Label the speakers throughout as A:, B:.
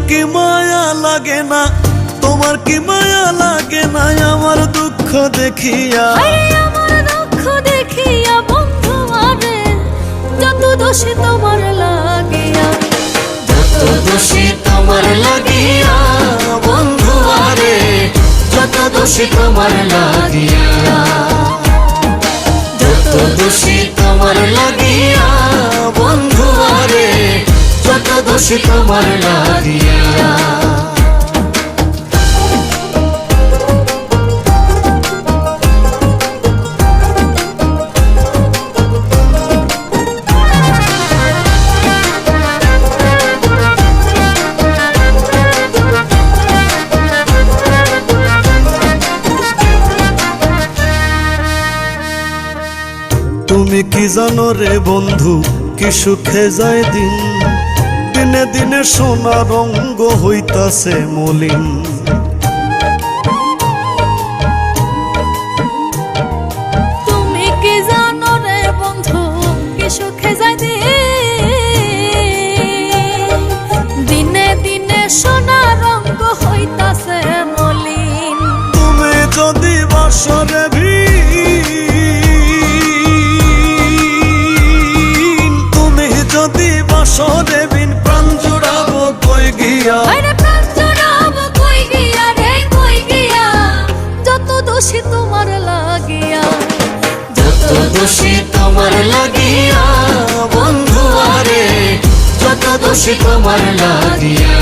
A: কি মায়া লাগে না, তোমার কি মায়া লাগে না আমার দুঃখ দেখিয়া?
B: আমার দুঃখ দেখিয়া বন্ধু আরে যত দোষী তোমার লাগিয়া,
A: যত দোষী তোমার লাগিয়া বন্ধু আরে যত দোষী তোমার লাগিয়া, যত দোষী তোমার লাগিয়া বন্ধু আরে যত দোষী তোমার লাগিয়া। তুমি কি জানো রে বন্ধু কি সুখে যায় দিন, দিনে দিনে সোনা রঙ্গ হইতাছে মলিন।
B: তুমি কি জানো রে বন্ধু কি সুখে যায় দিন, দিনে দিনে সোনা রঙ্গ হইতাছে মলিন।
A: তুমি যদি বাসরে সরে বিন প্রাণ জুড়াবো কই গিয়া,
B: প্রাণ জুড়াবো কই গিয়া রে কই গিয়া, যত দোষী তোমার লাগিয়া,
A: যত দোষী তোমার লাগিয়া বন্ধু আরে যত দোষী তোমার লাগিয়া।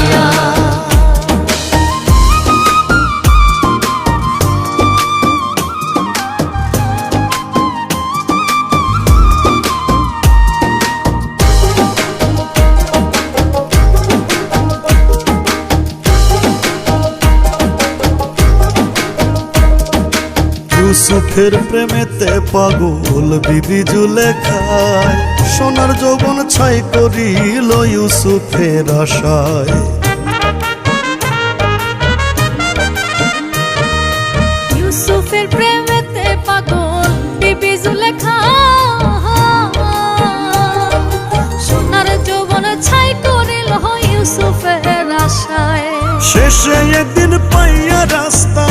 A: ইউসুফের প্রেমেতে পাগল বিবি জুলেখায়, সোনার যৌবন ছাই করিল ইউসুফের আশায়।
B: ইউসুফের প্রেমেতে পাগল বিবি জুলেখা, সোনার যৌবন ছাই করিল ইউসুফের আশায়।
A: শেষে একদিন পাইয়া রাস্তা,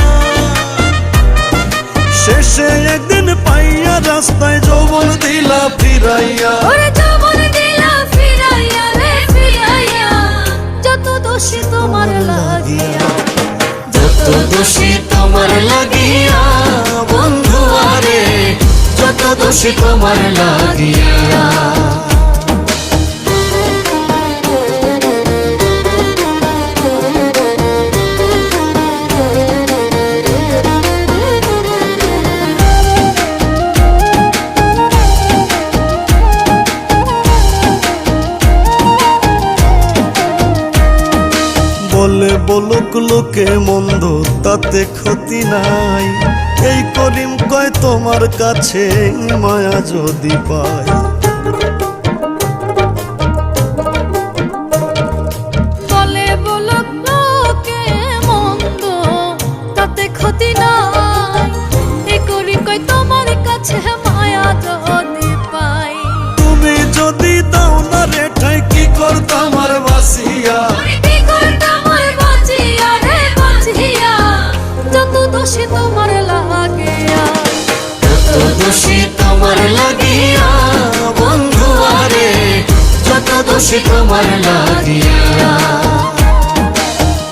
A: শেষে একদিন পাইয়া রাস্তায় যৌবন দিলা ফিরাইয়া,
B: যৌবন দিলা ফিরাইয়া রে ফিরাইয়া, যত দোষী তোমার লাগিয়া,
A: যত দোষী তোমার লাগিয়া বন্ধু আরে যত দোষী তোমার লাগিয়া। বলে বলুক লোকে মন্দ তাতে ক্ষতি নাই, এই করিম কয় তোমার কাছে মায়া যদি পায়।
B: বলে বলুক লোকে মন্দ তাতে ক্ষতি নাই, এই করিম কয় তোমার কাছে মায়া যদি পাই।
A: তুমি যদি দাও না রে ঠাই কি করতাম আর বাসিয়া,
B: যত দোষী তোমার লাগিয়া,
A: যত দোষী তোমার লাগিয়া বন্ধু আরে যত দোষী তোমার লাগিয়া,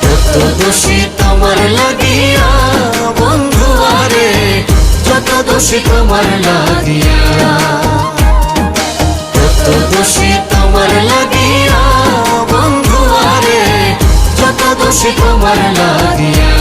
A: যত দোষী তোমার লাগিয়া বন্ধু আরে যত দোষী তোমার লাগিয়া, যত দোষী তোমার লাগিয়া বন্ধু আরে যত দোষী তোমার লাগিয়া।